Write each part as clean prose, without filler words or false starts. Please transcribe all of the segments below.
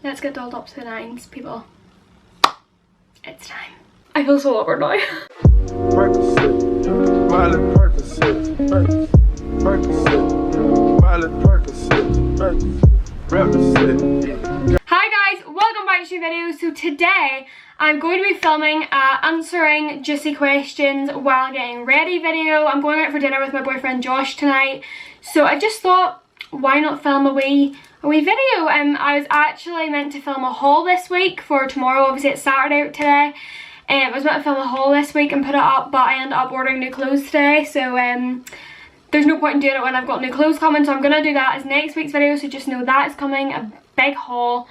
Let's get dolled up to the nines, people. It's time. I feel so awkward now. Hi guys, welcome back to the video. So today I'm going to be filming answering juicy questions while getting ready video. I'm going out for dinner with my boyfriend Josh tonight, so I just thought, why not film a wee video. I was actually meant to film a haul this week for tomorrow. Obviously it's Saturday today. I was meant to film a haul this week and put it up, but I ended up ordering new clothes today, so there's no point in doing it when I've got new clothes coming, so I'm going to do that as next week's video, so just know that is coming, a big haul.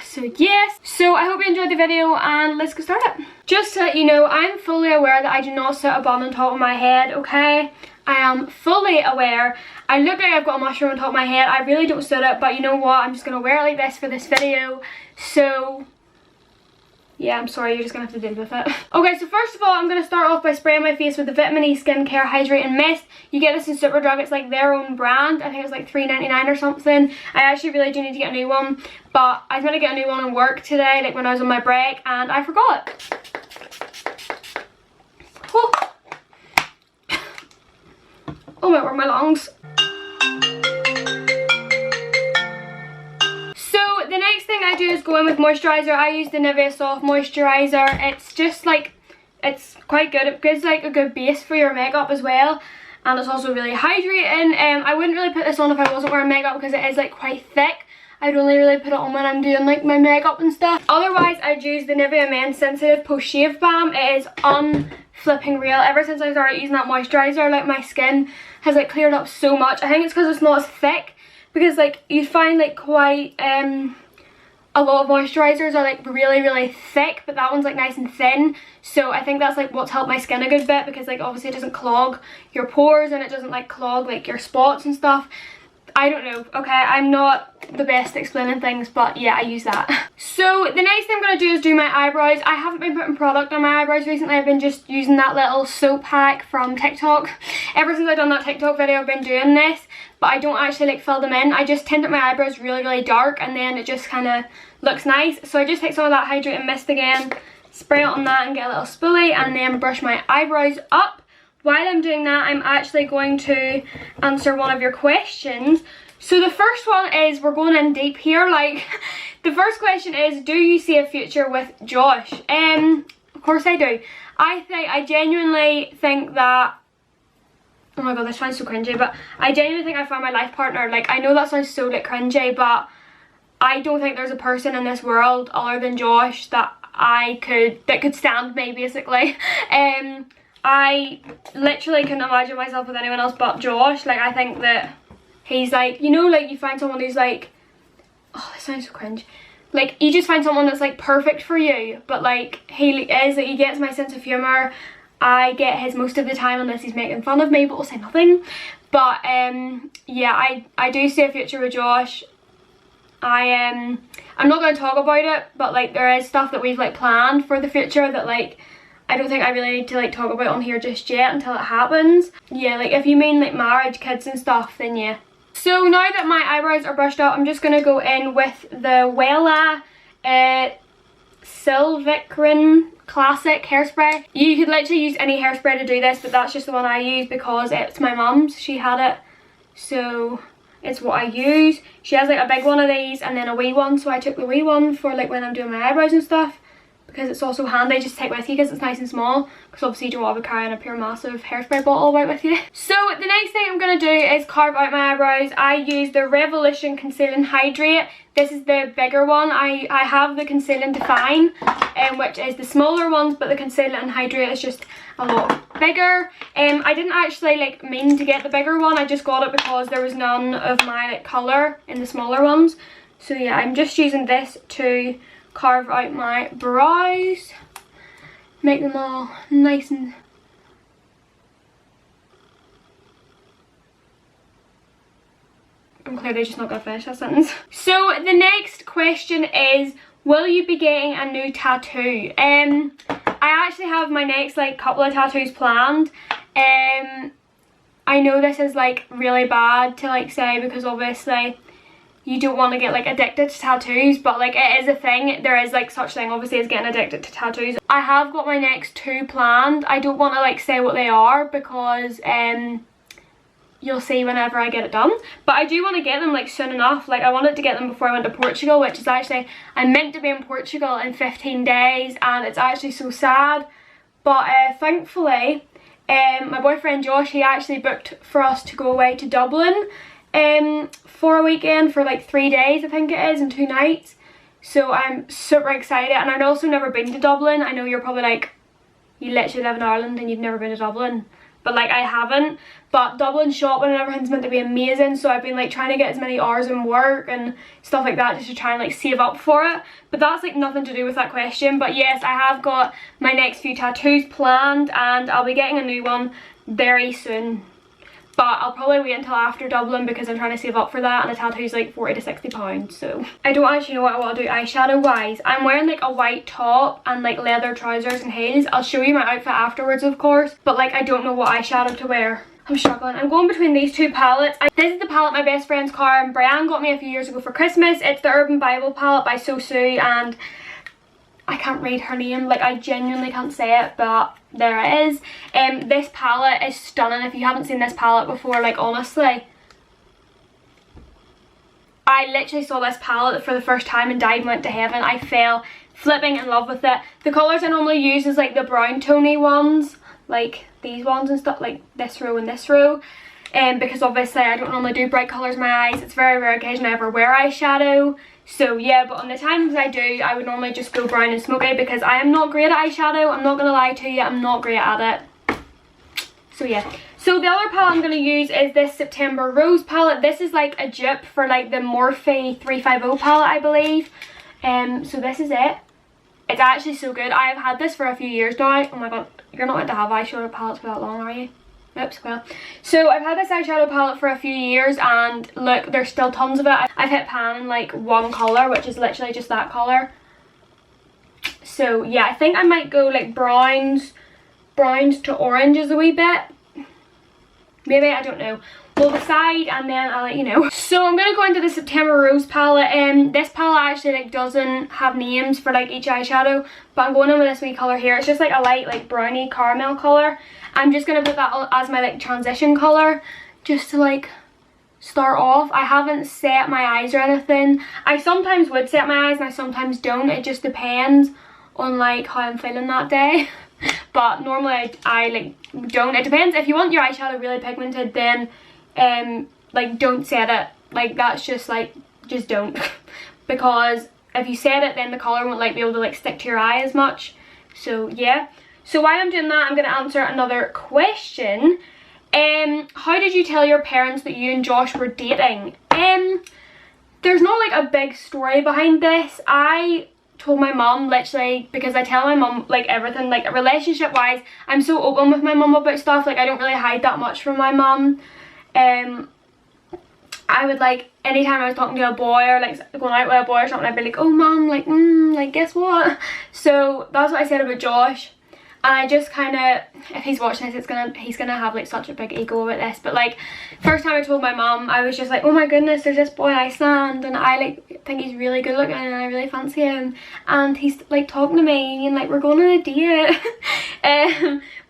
So yes, so I hope you enjoyed the video and let's get started. Just to let you know, I'm fully aware that I do not sit a bun on top of my head, okay? I am fully aware. I look like I've got a mushroom on top of my head. I really don't sit it, but you know what? I'm just going to wear it like this for this video. So yeah, I'm sorry, you're just going to have to deal with it. Okay, so first of all, I'm going to start off by spraying my face with the Vitamin E Skincare Hydrating Mist. You get this in Superdrug. It's like their own brand. I think it's like $3.99 or something. I actually really do need to get a new one, but I was going to get a new one in work today, like when I was on my break, and I forgot it. Oh, oh my, where are my lungs? The next thing I do is go in with moisturiser. I use the Nivea Soft Moisturiser. It's just like, it's quite good. It gives like a good base for your makeup as well, and it's also really hydrating. I wouldn't really put this on if I wasn't wearing makeup because it is like quite thick. I'd only really put it on when I'm doing like my makeup and stuff. Otherwise, I'd use the Nivea Men Sensitive Post Shave Balm. It is unflipping real. Ever since I started using that moisturiser, like my skin has like cleared up so much. I think it's because it's not as thick, because like you find like quite a lot of moisturisers are like really thick, but that one's like nice and thin. So I think that's like what's helped my skin a good bit, because like obviously it doesn't clog your pores and it doesn't like clog like your spots and stuff. I don't know, okay, I'm not the best at explaining things, but yeah, I use that. So the next thing I'm going to do is do my eyebrows. I haven't been putting product on my eyebrows recently. I've been just using that little soap hack from TikTok. Ever since I've done that TikTok video, I've been doing this, but I don't actually like fill them in. I just tint up my eyebrows really dark, and then it just kind of looks nice. So I just take some of that hydrating mist again, spray it on that and get a little spoolie, and then brush my eyebrows up. While I'm doing that, I'm actually going to answer one of your questions. So the first one is, we're going in deep here, like, the first question is, do you see a future with Josh? Of course I do. I genuinely think that, oh my god, this sounds so cringy, but I genuinely think I found my life partner. Like, I know that sounds so like cringy, but I don't think there's a person in this world other than Josh that could stand me, basically. I literally couldn't imagine myself with anyone else but Josh. Like, I think that he's like, you know, like you find someone who's like, oh, this sounds so cringe. Like, you just find someone that's like perfect for you, but like he is, like, he gets my sense of humour. I get his most of the time, unless he's making fun of me, but we'll say nothing. But yeah, I do see a future with Josh. I'm not going to talk about it, but like there is stuff that we've like planned for the future that like I don't think I really need to like talk about on here just yet until it happens. Yeah, like if you mean like marriage, kids and stuff, then yeah. So now that my eyebrows are brushed up, I'm just going to go in with the Wella Silvicrin Classic hairspray. You could literally use any hairspray to do this, but that's just the one I use because it's my mum's. She had it, so it's what I use. She has like a big one of these and then a wee one, so I took the wee one for like when I'm doing my eyebrows and stuff, because it's also handy just to take with you because it's nice and small, because obviously you don't want to be carrying a pure massive hairspray bottle about with you. So the next thing I'm going to do is carve out my eyebrows. I use the Revolution Conceal and Hydrate. This is the bigger one. I have the Conceal and Define, which is the smaller ones, but the Conceal and Hydrate is just a lot bigger. I didn't actually like mean to get the bigger one. I just got it because there was none of my like colour in the smaller ones. So yeah, I'm just using this to carve out my brows, make them all nice and I'm clearly just not gonna finish that sentence. So the next question is, will you be getting a new tattoo? I actually have my next like couple of tattoos planned. I know this is like really bad to like say, because obviously you don't want to get like addicted to tattoos, but like it is a thing. There is like such thing obviously as getting addicted to tattoos. I have got my next 2 planned. I don't want to like say what they are because you'll see whenever I get it done, but I do want to get them like soon enough. Like I wanted to get them before I went to Portugal, which is actually, I'm meant to be in Portugal in 15 days and it's actually so sad, but thankfully my boyfriend Josh, he actually booked for us to go away to Dublin for a weekend for like 3 days I think it is, and 2 nights. So I'm super excited, and I'd also never been to Dublin. I know you're probably like, you literally live in Ireland and you've never been to Dublin, but like I haven't. But Dublin shopping and everything's meant to be amazing, so I've been like trying to get as many hours in work and stuff like that just to try and like save up for it. But that's like nothing to do with that question. But yes, I have got my next few tattoos planned and I'll be getting a new one very soon. But I'll probably wait until after Dublin because I'm trying to save up for that, and a tattoo's like 40 to 60 pounds. So I don't actually know what I want to do eyeshadow wise. I'm wearing like a white top and like leather trousers and heels. I'll show you my outfit afterwards of course, but like I don't know what eyeshadow to wear. I'm struggling. I'm going between these 2 palettes. This is the palette my best friend's Cara and Brian got me a few years ago for Christmas. It's the Urban Bible palette by Sosu, and I can't read her name, like I genuinely can't say it, but there it is. This palette is stunning. If you haven't seen this palette before, like honestly, I literally saw this palette for the first time and died and went to heaven. I fell flipping in love with it. The colours I normally use is like the brown tony ones, like these ones and stuff, like this row and this row. Because obviously I don't normally do bright colours in my eyes. It's very rare occasion I ever wear eyeshadow. So yeah, but on the times I do, I would normally just go brown and smoky because I am not great at eyeshadow. I'm not going to lie to you, I'm not great at it. So yeah. So the other palette I'm going to use is this September Rose palette. This is like a dupe for like the Morphe 350 palette, I believe. So this is it. It's actually so good. I have had this for a few years now. Oh my god, you're not meant to have eyeshadow palettes for that long, are you? Oops, well. So I've had this eyeshadow palette for a few years and look, there's still tons of it. I've hit pan in like 1 colour, which is literally just that colour. So yeah, I think I might go like browns to oranges a wee bit. Maybe, I don't know. We'll decide and then I'll let you know. So I'm going to go into the September Rose palette. This palette actually like doesn't have names for like each eyeshadow, but I'm going in with this wee colour here. It's just like a light like browny caramel colour. I'm just going to put that as my like transition colour just to like start off. I haven't set my eyes or anything. I sometimes would set my eyes and I sometimes don't. It just depends on like how I'm feeling that day. But normally I like don't. It depends. If you want your eyeshadow really pigmented, then like don't set it. Like that's just like, just don't. Because if you set it, then the colour won't like be able to like stick to your eye as much. So yeah. So while I'm doing that, I'm going to answer another question. How did you tell your parents that you and Josh were dating? There's not like a big story behind this. I told my mum literally because I tell my mum like everything, like relationship wise. I'm so open with my mum about stuff. Like I don't really hide that much from my mum. I would like, anytime I was talking to a boy or like going out with a boy or something, I'd be like, oh mum, like guess what? So that's what I said about Josh. And I just kind of, if he's watching this, he's gonna have like such a big ego about this. But like, first time I told my mum, I was just like, oh my goodness, there's this boy in Iceland and I like think he's really good looking and I really fancy him. And he's like talking to me and like we're going on a date.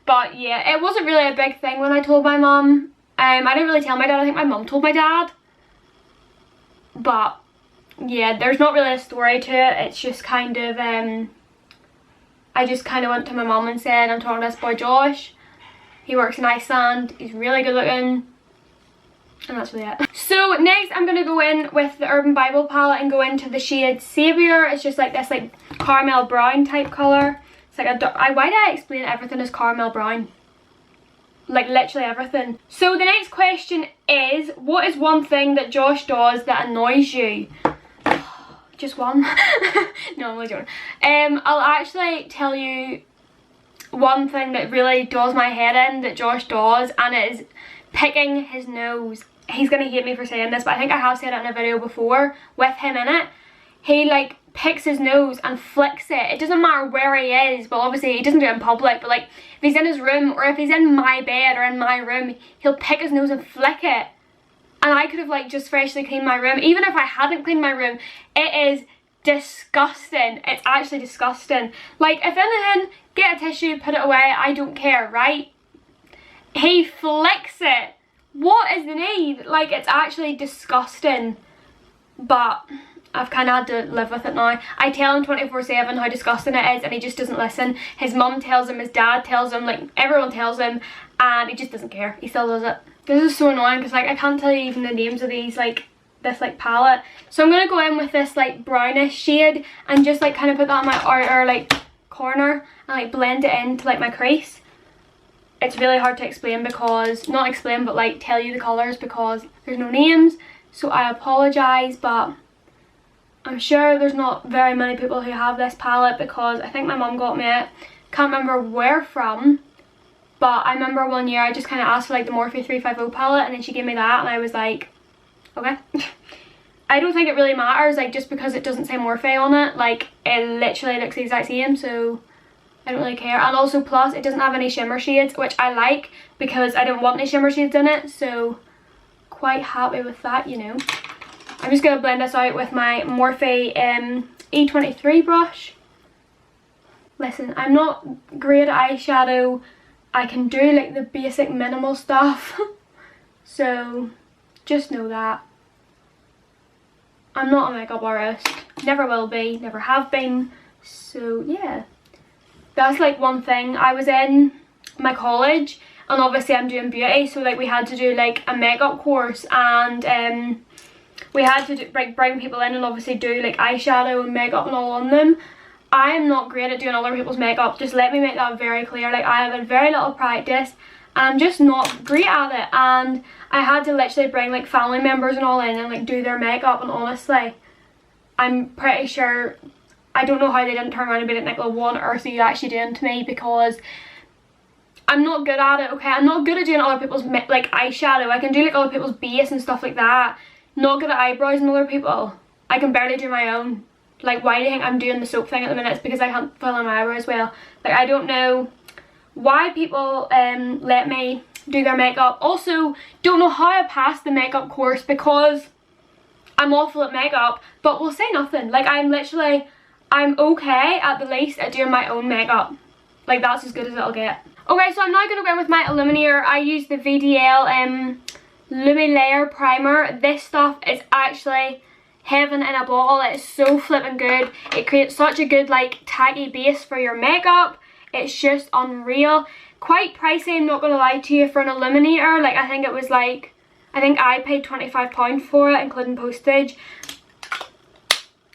But yeah, it wasn't really a big thing when I told my mum. I didn't really tell my dad. I think my mum told my dad. But yeah, there's not really a story to it. It's just kind of, I just kind of went to my mum and said, I'm talking to this boy Josh. He works in Iceland. He's really good looking. And that's really it. So next I'm going to go in with the Urban Bible palette and go into the shade Saviour. It's just like this like caramel brown type colour. It's like a why did I explain everything as caramel brown? Like literally everything. So the next question is, what is one thing that Josh does that annoys you? Just one. No, I'm only joking. I'll actually tell you one thing that really does my head in that Josh does, and it is picking his nose. He's gonna hate me for saying this, but I think I have said it in a video before with him in it. He like picks his nose and flicks it. It doesn't matter where he is. Well, obviously he doesn't do it in public, but like if he's in his room or if he's in my bed or in my room, he'll pick his nose and flick it. and I could have like just freshly cleaned my room. Even if I hadn't cleaned my room, it is disgusting. It's actually disgusting. Like, if anything, get a tissue, put it away, I don't care, right? He flicks it. What is the need? Like, it's actually disgusting. But I've kind of had to live with it now. I tell him 24/7 how disgusting it is, and he just doesn't listen. His mum tells him, his dad tells him, like everyone tells him, and he just doesn't care. He still does it. This is so annoying because like I can't tell you even the names of these, like this like palette. So I'm gonna go in with this like brownish shade and just like kind of put that in my outer like corner and like blend it into like my crease. It's really hard to explain because, not explain, but like tell you the colours because there's no names. So I apologise, but I'm sure there's not very many people who have this palette because I think my mum got me it. Can't remember where from, but I remember one year I just kind of asked for like the Morphe 350 palette and then she gave me that and I was like, okay. I don't think it really matters, like just because it doesn't say Morphe on it, like it literally looks the exact same, so I don't really care. And also plus it doesn't have any shimmer shades, which I like because I didn't want any shimmer shades in it, so quite happy with that, you know. I'm just going to blend this out with my Morphe E23 brush. Listen, I'm not great at eyeshadow. I can do like the basic minimal stuff. So just know that. I'm not a makeup artist. Never will be. Never have been. So yeah. That's like one thing. I was in my college and obviously I'm doing beauty. So like we had to do like a makeup course and we had to like bring people in and obviously do like eyeshadow and makeup and all on them. I am not great at doing other people's makeup, just let me make that very clear. Like I have had very little practice and I'm just not great at it, and I had to literally bring like family members and all in and like do their makeup, and honestly I'm pretty sure, I don't know how they didn't turn around and be like, Nicola, what on earth are you actually doing to me, because I'm not good at it, okay? I'm not good at doing other people's like eyeshadow. I can do like other people's base and stuff like that. Not good at eyebrows and other people. I can barely do my own. Like, why do you think I'm doing the soap thing at the minute? It's because I can't fill in my eyebrows well. Like, I don't know why people let me do their makeup. Also, don't know how I passed the makeup course because I'm awful at makeup, but we'll say nothing. Like, I'm okay at the least at doing my own makeup. Like, that's as good as it'll get. Okay, so I'm now going to go in with my illuminator. I use the VDL Lumi Layer Primer. This stuff is actually heaven in a bottle. It is so flipping good. It creates such a good like tacky base for your makeup. It's just unreal. Quite pricey, I'm not going to lie to you, for an illuminator. Like, I think it was like, I think I paid £25 for it, including postage.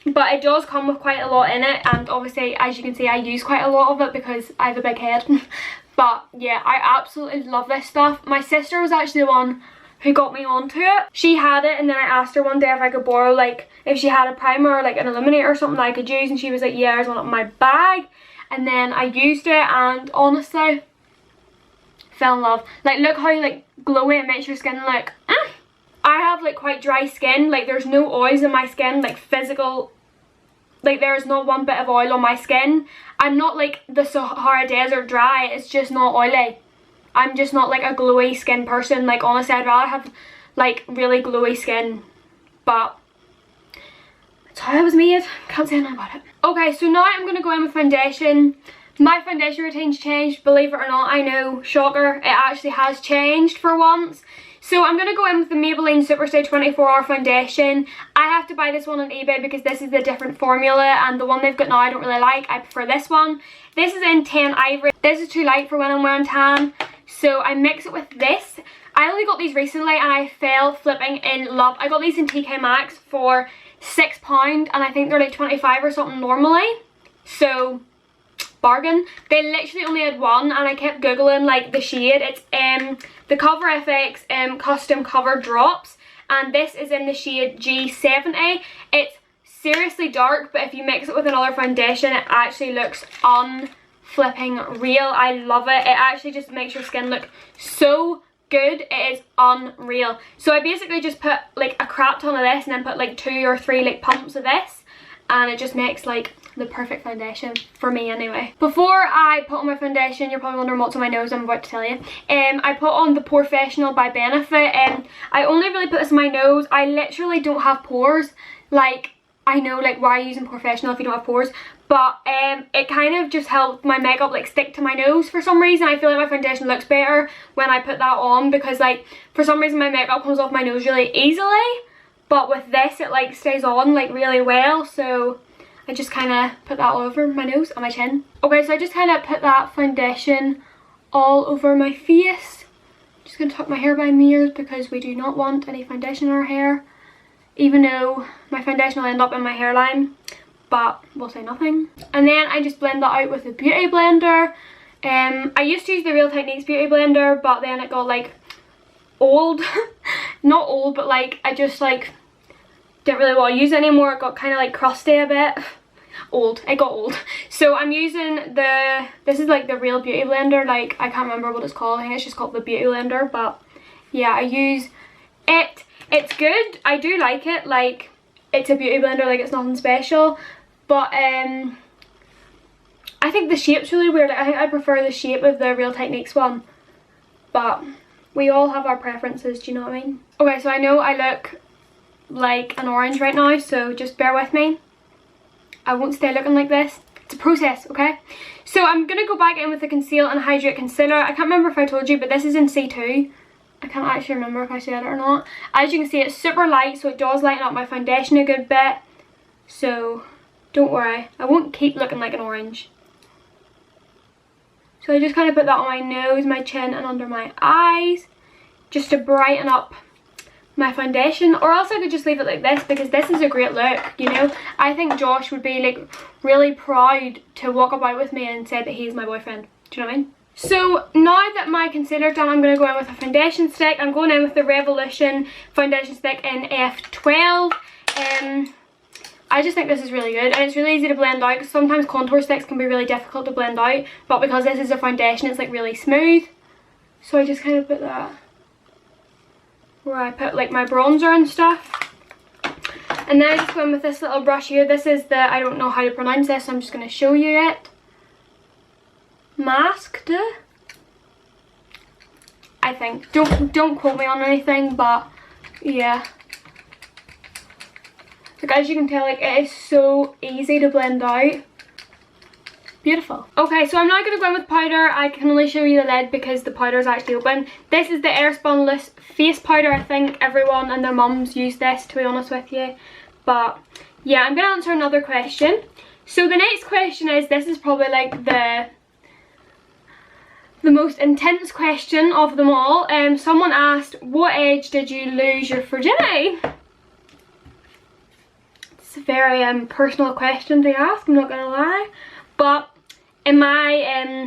But it does come with quite a lot in it, and obviously, as you can see, I use quite a lot of it because I have a big head. But yeah, I absolutely love this stuff. My sister was actually the one who got me onto it. She had it, and then I asked her one day if I could borrow, like, if she had a primer or like an illuminator or something that I could use, and she was like, yeah, there's one in my bag. And then I used it, and honestly fell in love. Like, look how like glowy it makes your skin look. I have like quite dry skin. Like, there's no oils in my skin, like physical, like there is not one bit of oil on my skin. I'm not like the Sahara Desert dry, it's just not oily. I'm just not like a glowy skin person. Like, honestly, I'd rather have like really glowy skin, but that's how I was made. Can't say anything about it. Okay, so now I'm going to go in with foundation. My foundation routine's changed, believe it or not. I know, shocker, it actually has changed for once. So I'm going to go in with the Maybelline Superstay 24 Hour Foundation. I have to buy this one on eBay because this is the different formula, and the one they've got now I don't really like. I prefer this one. This is in Tan Ivory. This is too light for when I'm wearing tan, so I mix it with this. I only got these recently and I fell flipping in love. I got these in TK Maxx for £6, and I think they're like 25 or something normally. So bargain. They literally only had one, and I kept googling like the shade. It's the Cover FX Custom Cover Drops, and this is in the shade G70. It's seriously dark, but if you mix it with another foundation, it actually looks flipping real. I love it. It actually just makes your skin look so good. It is unreal. So I basically just put like a crap ton of this and then put like 2 or 3 like pumps of this, and it just makes like the perfect foundation for me anyway. Before I put on my foundation, you're probably wondering what's on my nose. I'm about to tell you. I put on the Professional by Benefit. I only really put this on my nose. I literally don't have pores. Like, I know, like, why are you using Professional if you don't have pores? But it kind of just helped my makeup like stick to my nose for some reason. I feel like my foundation looks better when I put that on, because like for some reason my makeup comes off my nose really easily, but with this it like stays on like really well. So I just kind of put that all over my nose and my chin. Okay, so I just kind of put that foundation all over my face. Just gonna tuck my hair behind my ears because we do not want any foundation in our hair, even though my foundation will end up in my hairline, but we'll say nothing. And then I just blend that out with a beauty blender. I used to use the Real Techniques beauty blender, but then it got like old. Not old, but like I just like didn't really want to use it anymore. It got kind of like crusty a bit. Old. It got old. So I'm using this is like the Real Beauty blender. Like, I can't remember what it's called. I think it's just called the Beauty blender. But yeah, I use it. It's good. I do like it. Like, it's a beauty blender. Like, it's nothing special. But I think the shape's really weird. I think I prefer the shape of the Real Techniques one. But we all have our preferences. Do you know what I mean? Okay, so I know I look like an orange right now, so just bear with me. I won't stay looking like this. It's a process, okay? So I'm going to go back in with the Conceal and Hydrate Concealer. I can't remember if I told you, but this is in C2. I can't actually remember if I said it or not. As you can see, it's super light, so it does lighten up my foundation a good bit. So don't worry, I won't keep looking like an orange. So I just kind of put that on my nose, my chin and under my eyes, just to brighten up my foundation. Or else I could just leave it like this, because this is a great look, you know. I think Josh would be like really proud to walk about with me and say that he's my boyfriend. Do you know what I mean? So now that my concealer's done, I'm going to go in with a foundation stick. I'm going in with the Revolution foundation stick in F12. I just think this is really good, and it's really easy to blend out, because sometimes contour sticks can be really difficult to blend out, but because this is a foundation, it's like really smooth. So I just kind of put that where I put like my bronzer and stuff. And then I just go in with this little brush here. This is the, I don't know how to pronounce this, so I'm just going to show you it. Masked, I think. Don't quote me on anything, but yeah. Like, as you can tell, like, it is so easy to blend out. Beautiful. Okay, so I'm now going to go in with powder. I can only show you the lid because the powder is actually open. This is the Airspunless face powder. I think everyone and their mums use this, to be honest with you. But yeah, I'm going to answer another question. So the next question is, this is probably like the most intense question of them all. Someone asked, what age did you lose your virginity? It's a very personal question to ask, I'm not going to lie. But in my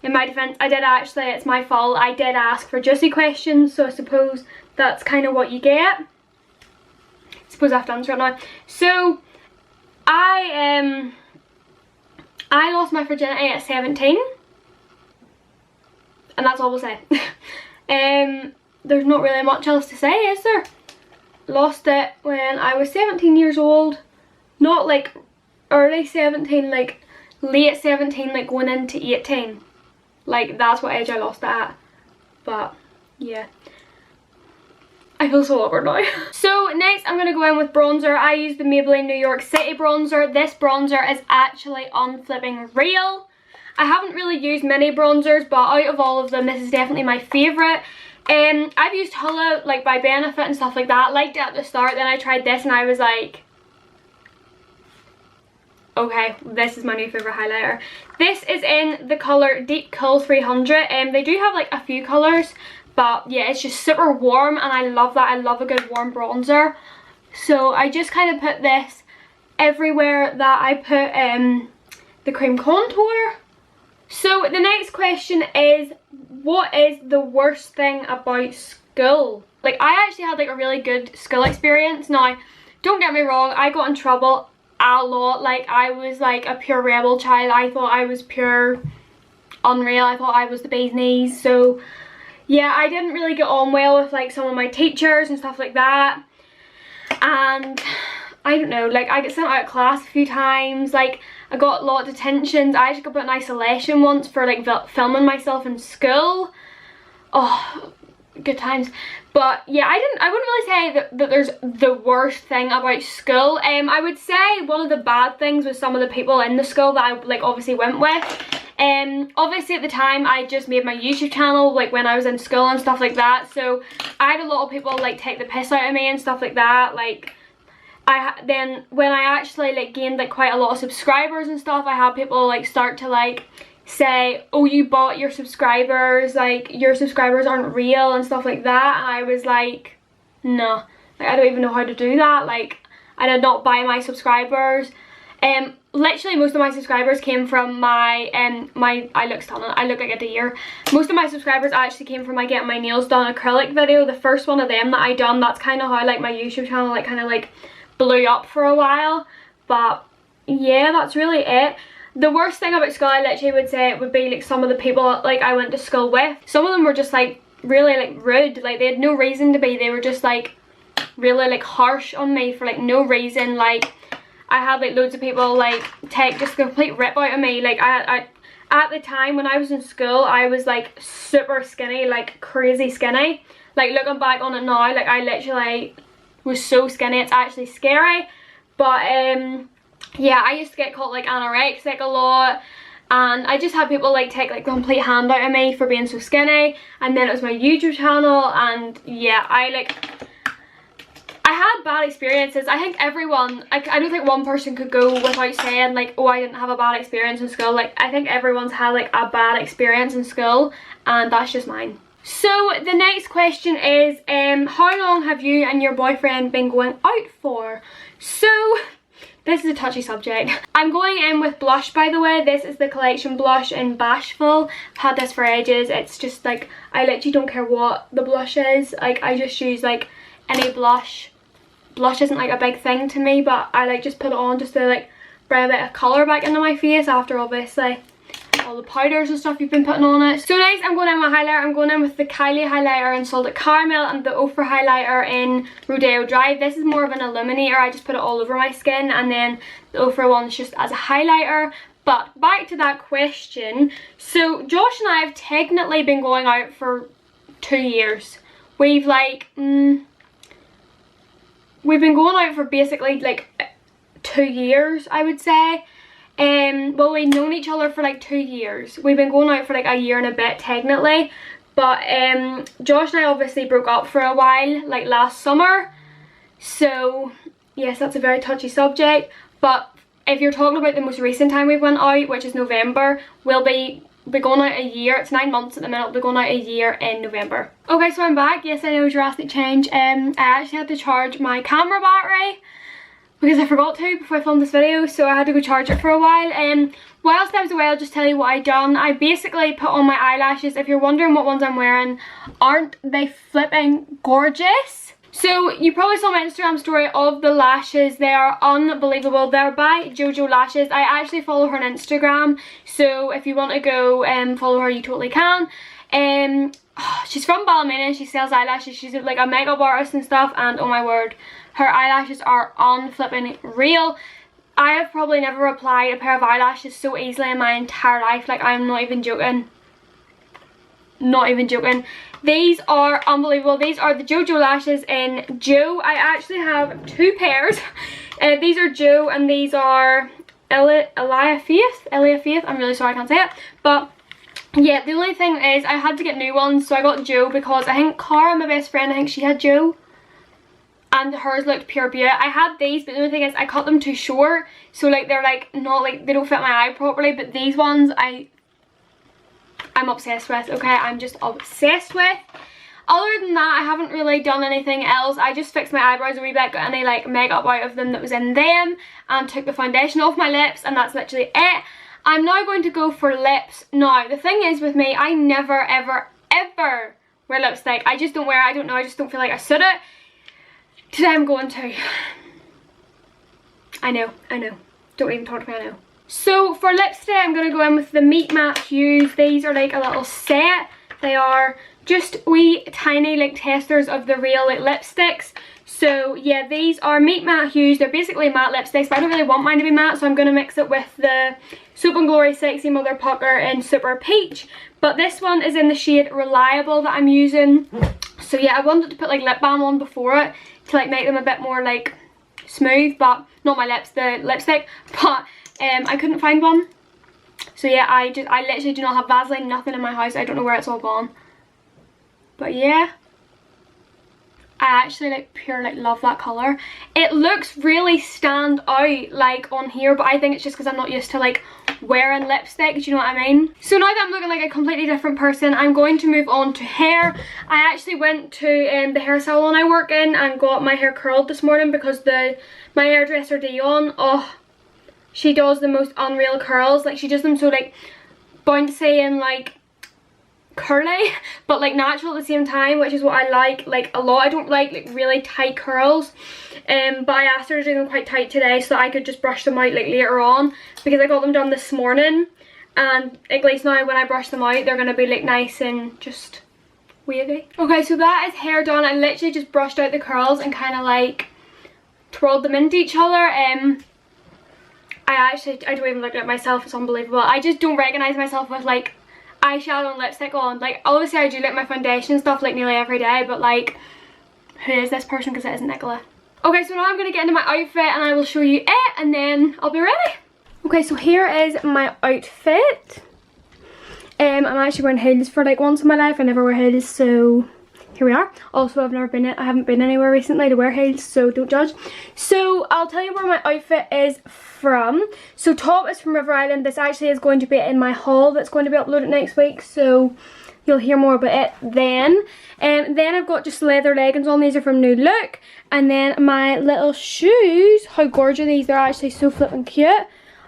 defense, I did actually, it's my fault, I did ask for juicy questions, so I suppose that's kind of what you get. I suppose I have to answer it now. So I lost my virginity at 17, and that's all we'll say. There's not really much else to say, is there? Lost it when I was 17 years old, not like early 17, like late 17, like going into 18. Like, that's what age I lost it at. But yeah, I feel so awkward now. So next I'm going to go in with bronzer. I use the Maybelline New York City bronzer. This bronzer is actually unflipping real. I haven't really used many bronzers, but out of all of them, this is definitely my favourite. I've used HIYA, like, by Benefit and stuff like that. Liked it at the start, then I tried this and I was like, okay, this is my new favourite highlighter. This is in the colour Deep Cool 300. They do have like a few colours, but yeah, it's just super warm and I love that. I love a good warm bronzer. So I just kind of put this everywhere that I put the cream contour. So the next question is, what is the worst thing about school? Like, I actually had like a really good school experience. Now, don't get me wrong, I got in trouble a lot. Like, I was like a pure rebel child. I thought I was pure unreal. I thought I was the bee's knees. So yeah, I didn't really get on well with like some of my teachers and stuff like that. And I don't know, like I get sent out of class a few times, like I got a lot of detentions. I actually got put in isolation once for like filming myself in school. Oh, good times. But yeah, I wouldn't really say that there's the worst thing about school. I would say one of the bad things was some of the people in the school that I like obviously went with. Obviously at the time I just made my YouTube channel like when I was in school and stuff like that, so I had a lot of people like take the piss out of me and stuff like that. Like then when I actually like gained like quite a lot of subscribers and stuff, I had people like start to like say, oh, you bought your subscribers, like your subscribers aren't real and stuff like that. And I was like, no, like I don't even know how to do that. Like I did not buy my subscribers. Literally most of my subscribers came from my I look stunning, I look like a deer. Most of my subscribers actually came from my getting my nails done acrylic video. The first one of them that I done, that's kind of how like my YouTube channel like kind of like blew up for a while. But yeah, that's really it. The worst thing about school, I literally would say, it would be like some of the people like I went to school with. Some of them were just like really like rude, like they had no reason to be. They were just like really like harsh on me for like no reason. Like I had like loads of people like take just a complete rip out of me. Like I at the time when I was in school, I was like super skinny, like crazy skinny. Like looking back on it now, like I literally was so skinny, it's actually scary. But yeah, I used to get called like anorexic a lot, and I just had people like take like the complete hand out of me for being so skinny. And then it was my YouTube channel, and yeah, I had bad experiences. I think everyone, I don't think one person could go without saying like, oh, I didn't have a bad experience in school. Like I think everyone's had like a bad experience in school, and that's just mine. So the next question is, how long have you and your boyfriend been going out for? So this is a touchy subject. I'm going in with blush, by the way. This is the collection blush in Bashful. I've had this for ages. It's just like, I literally don't care what the blush is. Like I just use like any blush. Blush isn't like a big thing to me, but I like just put it on just to like bring a bit of colour back into my face after obviously all the powders and stuff you've been putting on it. So next I'm going in with highlighter. I'm going in with the Kylie highlighter in Salted Caramel and the Ofra highlighter in Rodeo Drive. This is more of an illuminator. I just put it all over my skin, and then the Ofra one's just as a highlighter. But back to that question. So Josh and I have technically been going out for 2 years. We've like we've been going out for basically like 2 years, I would say. Well, we've known each other for like 2 years. We've been going out for like a year and a bit technically. But Josh and I obviously broke up for a while, like last summer. So yes, that's a very touchy subject. But if you're talking about the most recent time we went out, which is November, we'll be going out a year. It's 9 months at the minute. We'll be going out a year in November. Okay, so I'm back. Yes, I know, drastic change. I actually had to charge my camera battery because I forgot to before I filmed this video, so I had to go charge it for a while. Whilst I was away, I'll just tell you what I done. I basically put on my eyelashes. If you're wondering what ones I'm wearing, aren't they flipping gorgeous? So you probably saw my Instagram story of the lashes. They are unbelievable. They're by Jojo Lashes. I actually follow her on Instagram, so if you want to go follow her, you totally can. She's from Ballymena. She sells eyelashes. She's like a makeup artist and stuff, and oh my word, her eyelashes are unflipping real. I have probably never applied a pair of eyelashes so easily in my entire life. Like, I'm not even joking. Not even joking. These are unbelievable. These are the Jojo Lashes in Joe. I actually have 2 pairs. These are Joe and these are Elia Faith. I'm really sorry I can't say it. But yeah, the only thing is I had to get new ones, so I got Joe because I think Cara, my best friend, I think she had Joe. And hers looked pure beauty. I had these, but the only thing is I cut them too short. So like they're like not like, they don't fit my eye properly. But these ones I'm obsessed with, okay? I'm just obsessed with. Other than that, I haven't really done anything else. I just fixed my eyebrows a wee bit, got any like makeup out of them that was in them, and took the foundation off my lips, and that's literally it. I'm now going to go for lips. Now, the thing is with me, I never ever ever wear lipstick. I just don't wear it. I don't know, I just don't feel like I should it. Today I'm going to. I know. Don't even talk to me, I know. So for lips today, I'm going to go in with the Meet Matte Hues. These are like a little set. They are just wee tiny like testers of the real like lipsticks. So yeah, these are Meet Matte Hues. They're basically matte lipsticks, but I don't really want mine to be matte, so I'm going to mix it with the Soap & Glory Sexy Mother Pucker in Super Peach. But this one is in the shade Reliable that I'm using. So yeah, I wanted to put like lip balm on before it to like make them a bit more like smooth, but not my lips, the lipstick. But I couldn't find one. So yeah, I literally do not have Vaseline, nothing in my house. I don't know where it's all gone. But yeah, I actually like pure like love that colour. It looks really stand out like on here, but I think it's just because I'm not used to like wearing lipstick, do you know what I mean? So now that I'm looking like a completely different person, I'm going to move on to hair. I actually went to the hair salon I work in and got my hair curled this morning because my hairdresser Dion, oh, she does the most unreal curls. Like she does them so like bouncy and like curly, but like natural at the same time, which is what I like a lot. I don't like really tight curls, but I asked her to do them quite tight today so that I could just brush them out like later on, because I got them done this morning, and at least now when I brush them out they're gonna be like nice and just wavy. Okay, so that is hair done. I literally just brushed out the curls and kind of like twirled them into each other. I don't even look at myself, it's unbelievable. I just don't recognise myself with like eyeshadow and lipstick on. Like obviously I do like my foundation and stuff like nearly every day, but like who is this person, because it isn't Nicola. Okay, so now I'm going to get into my outfit and I will show you it and then I'll be ready. Okay, so here is my outfit. I'm actually wearing heels for like once in my life. I never wear heels, so here we are. Also, I haven't been anywhere recently to wear heels, so don't judge. So I'll tell you where my outfit is from. So top is from River Island. This actually is going to be in my haul that's going to be uploaded next week, so you'll hear more about it then. Then I've got just leather leggings on. These are from New Look. And then my little shoes, how gorgeous these, they're actually so flippin' cute,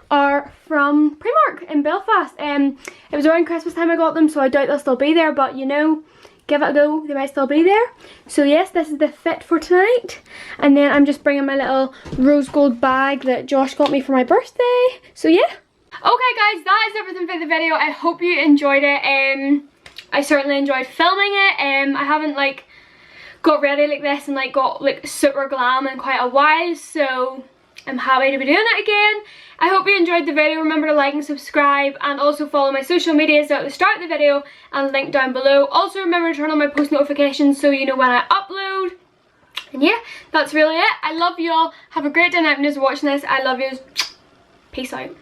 are from Primark in Belfast. It was around Christmas time I got them, so I doubt they'll still be there, but you know, give it a go, they might still be there. So yes, this is the fit for tonight. And then I'm just bringing my little rose gold bag that Josh got me for my birthday. So yeah. Okay guys, that is everything for the video. I hope you enjoyed it. I certainly enjoyed filming it. I haven't like got ready like this and like got like super glam in quite a while, so I'm happy to be doing it again. I hope you enjoyed the video. Remember to like and subscribe, and also follow my social medias at the start of the video and link down below. Also remember to turn on my post notifications so you know when I upload. And yeah, that's really it. I love you all. Have a great day night when you're watching this. I love you. Peace out.